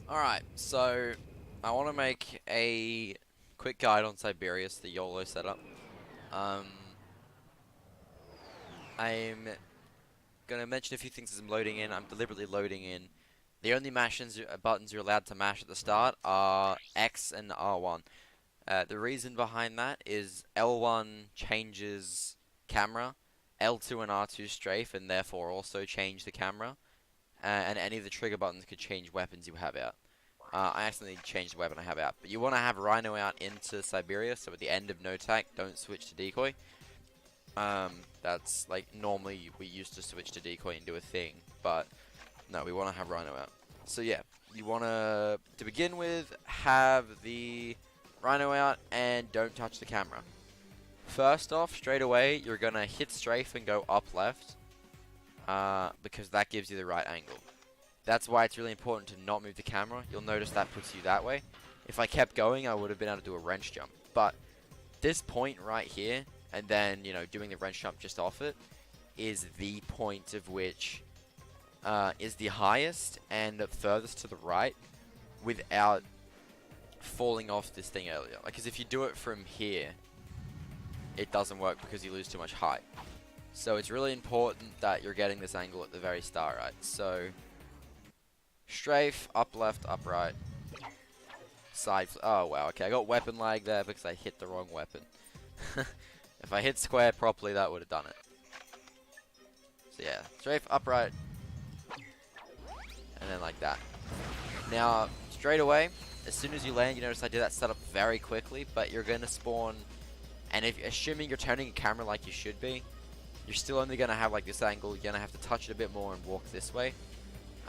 Alright, so I want to make a quick guide on Siberius, the YOLO setup. Um, I'm going to mention a few things as I'm loading in. I'm deliberately loading in. The only buttons you're allowed to mash at the start are X and R1. The reason behind that is L1 changes camera, L2 and R2 strafe, and therefore also change the camera. And any of the trigger buttons could change weapons you have out. I accidentally changed the weapon I have out. But you want to have Rhino out into Siberia, so at the end of no tac, don't switch to decoy. That's like normally we used to switch to decoy and do a thing, but no, we want to have Rhino out. So yeah, you want to begin with, have the Rhino out and don't touch the camera. First off, straight away, you're going to hit strafe and go up left, because that gives you the right angle. That's why it's really important to not move the camera. You'll notice that puts you that way. If I kept going, I would have been able to do a wrench jump. But this point right here, and then, you know, doing the wrench jump just off it, is the point of which is the highest and the furthest to the right without falling off this thing earlier. Like, because if you do it from here, it doesn't work because you lose too much height. So it's really important that you're getting this angle at the very start, right? So strafe, up left, up right, side oh wow, okay, I got weapon lag there because I hit the wrong weapon. If I hit square properly, that would have done it. So yeah, strafe, up right, and then like that. Now, straight away, as soon as you land, you notice I did that setup very quickly, but you're going to spawn, and if assuming you're turning your camera like you should be, you're still only going to have like this angle. You're going to have to touch it a bit more and walk this way.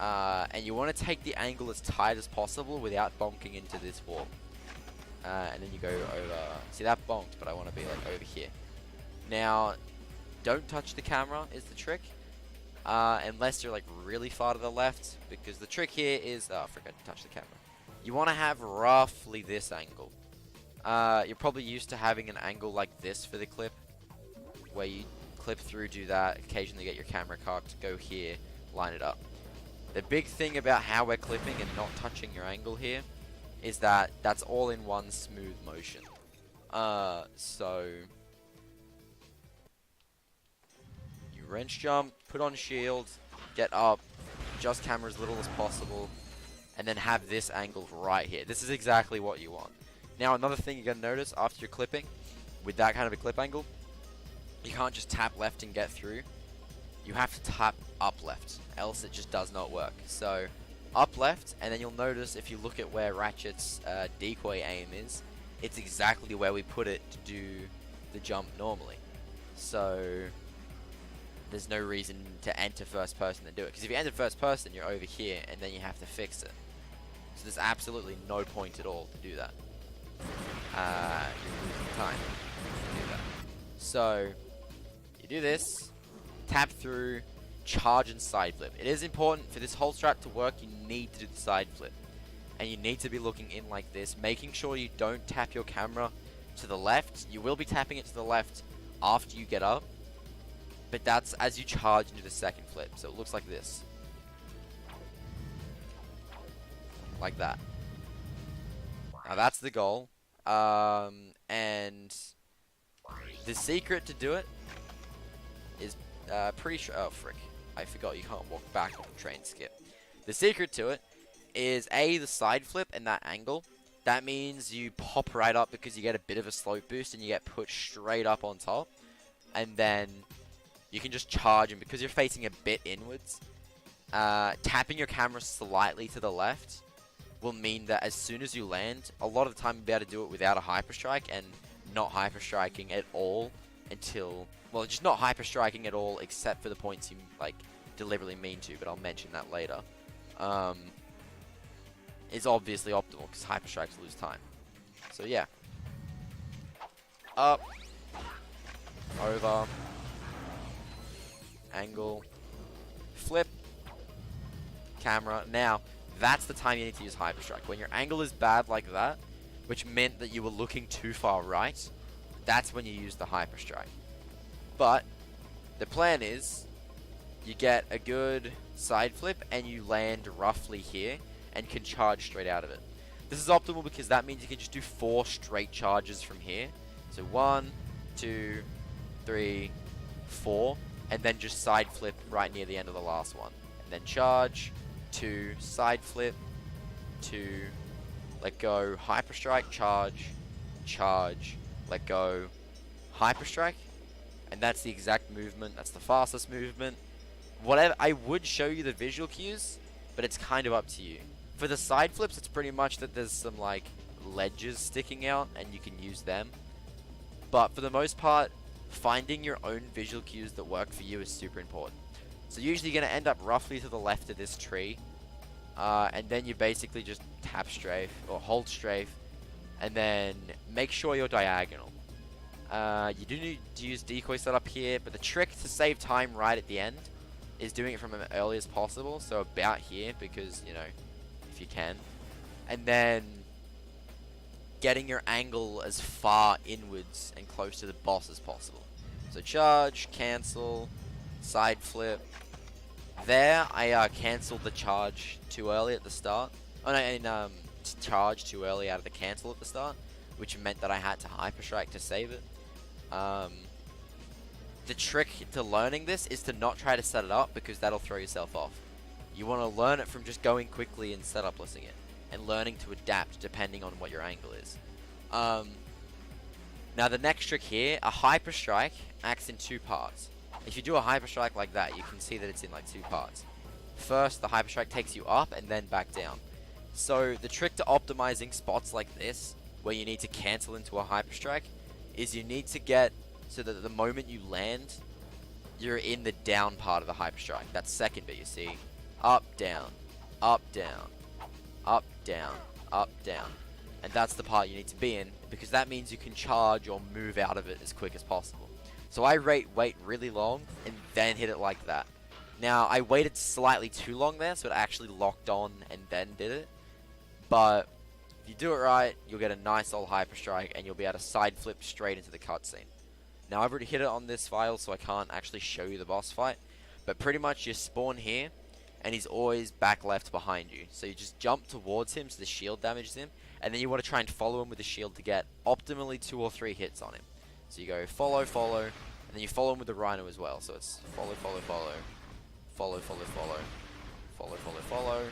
And you want to take the angle as tight as possible without bonking into this wall. And then you go over. See, that bonked, but I want to be like over here. Now, don't touch the camera is the trick. Unless you're like really far to the left. Because the trick here is... Oh, I forgot to touch the camera. You want to have roughly this angle. You're probably used to having an angle like this for the clip. Where you clip through, do that, occasionally get your camera cocked, go here, line it up. The big thing about how we're clipping and not touching your angle here is that that's all in one smooth motion. So you wrench jump, put on shield, get up, adjust camera as little as possible, and then have this angle right here. This is exactly what you want. Now another thing you're going to notice after you're clipping, with that kind of a clip angle, you can't just tap left and get through. You have to tap up left, else it just does not work. So up left, and then you'll notice if you look at where Ratchet's decoy aim is, it's exactly where we put it to do the jump normally. So there's no reason to enter first person and do it, because if you enter first person, you're over here, and then you have to fix it. So there's absolutely no point at all to do that. You're losing time to do that. So you do this, tap through, charge and side flip. It is important for this whole strat to work, you need to do the side flip. And you need to be looking in like this, making sure you don't tap your camera to the left. You will be tapping it to the left after you get up, but that's as you charge into the second flip. So it looks like this. Like that. Now that's the goal. And the secret to do it is pretty sure. Oh, frick. I forgot you can't walk back on the train skip. The secret to it is the side flip and that angle. That means you pop right up because you get a bit of a slope boost and you get put straight up on top. And then you can just charge, and because you're facing a bit inwards, tapping your camera slightly to the left will mean that as soon as you land, a lot of the time you'll be able to do it without a hyper strike and not hyper striking at all until... Well, just not hyper striking at all, except for the points you like deliberately mean to, but I'll mention that later. Is obviously optimal because hyper strikes lose time. So yeah, up, over, angle, flip, camera. Now that's the time you need to use hyper strike. When your angle is bad like that, which meant that you were looking too far right, that's when you use the hyper strike. But the plan is you get a good side flip and you land roughly here. and can charge straight out of it. This is optimal because that means you can just do 4 straight charges from here. So 1, 2, 3, 4, and then just side flip right near the end of the last one. And then charge, 2, side flip, 2, let go, hyper strike, charge, charge, let go, hyper strike. And that's the exact movement. That's the fastest movement. Whatever, I would show you the visual cues, but it's kind of up to you. For the side flips, it's pretty much that there's some like ledges sticking out and you can use them. But for the most part, finding your own visual cues that work for you is super important. So usually you're going to end up roughly to the left of this tree. And then you basically just tap strafe or hold strafe. And then make sure you're diagonal. You do need to use decoy setup here, but the trick to save time right at the end is doing it from as early as possible. So about here, because, you know, if you can. And then getting your angle as far inwards and close to the boss as possible. So charge, cancel, side flip. There, I cancelled the charge too early at the start. Oh no, and charge too early out of the cancel at the start, which meant that I had to hyper strike to save it. The trick to learning this is to not try to set it up, because that'll throw yourself off. You want to learn it from just going quickly and setup listing it, and learning to adapt depending on what your angle is. Now the next trick here, a hyper strike acts in 2 parts. If you do a hyper strike like that, you can see that it's in like 2 parts. First, the hyper strike takes you up and then back down. So the trick to optimizing spots like this, where you need to cancel into a hyper strike, is you need to get so that the moment you land, you're in the down part of the hyper strike. That second bit, you see. Up, down, up, down, up, down, up, down. And that's the part you need to be in, because that means you can charge or move out of it as quick as possible. So I wait really long and then hit it like that. Now, I waited slightly too long there, so it actually locked on and then did it. But if you do it right, you'll get a nice old hyper strike and you'll be able to side flip straight into the cutscene. Now, I've already hit it on this file, so I can't actually show you the boss fight. But pretty much you spawn here, and he's always back left behind you. So you just jump towards him so the shield damages him, and then you want to try and follow him with the shield to get optimally 2 or 3 hits on him. So you go follow, follow, and then you follow him with the rhino as well. So it's follow, follow, follow, follow, follow, follow, follow, follow, follow,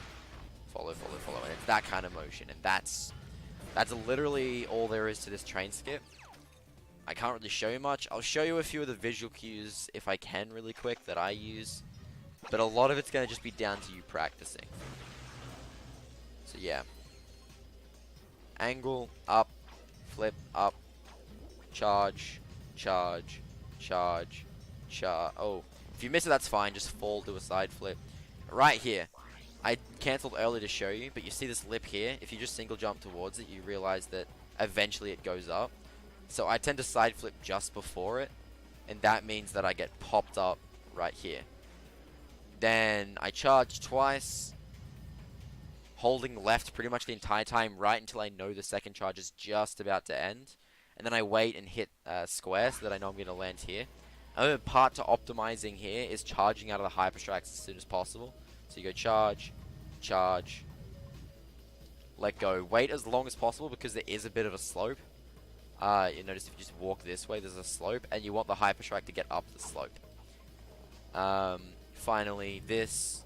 follow, follow, follow, and it's that kind of motion. And that's literally all there is to this train skip. I can't really show you much. I'll show you a few of the visual cues if I can really quick that I use, but a lot of it's going to just be down to you practicing. So yeah. Angle, up, flip, up, charge, charge, charge, charge. Oh, if you miss it, that's fine. Just fall, do a side flip. Right here. I cancelled earlier to show you, but you see this lip here? If you just single jump towards it, you realize that eventually it goes up. So I tend to side flip just before it, and that means that I get popped up right here. Then I charge twice, holding left pretty much the entire time, right until I know the second charge is just about to end. And then I wait and hit square so that I know I'm going to land here. Another part to optimizing here is charging out of the hyper strikes as soon as possible. So you go charge, charge, let go. Wait as long as possible because there is a bit of a slope. You notice if you just walk this way, there's a slope, and you want the hyper strike to get up the slope. Finally, this.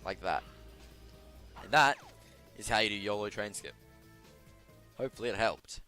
Like that. And that is how you do YOLO train skip. Hopefully it helped.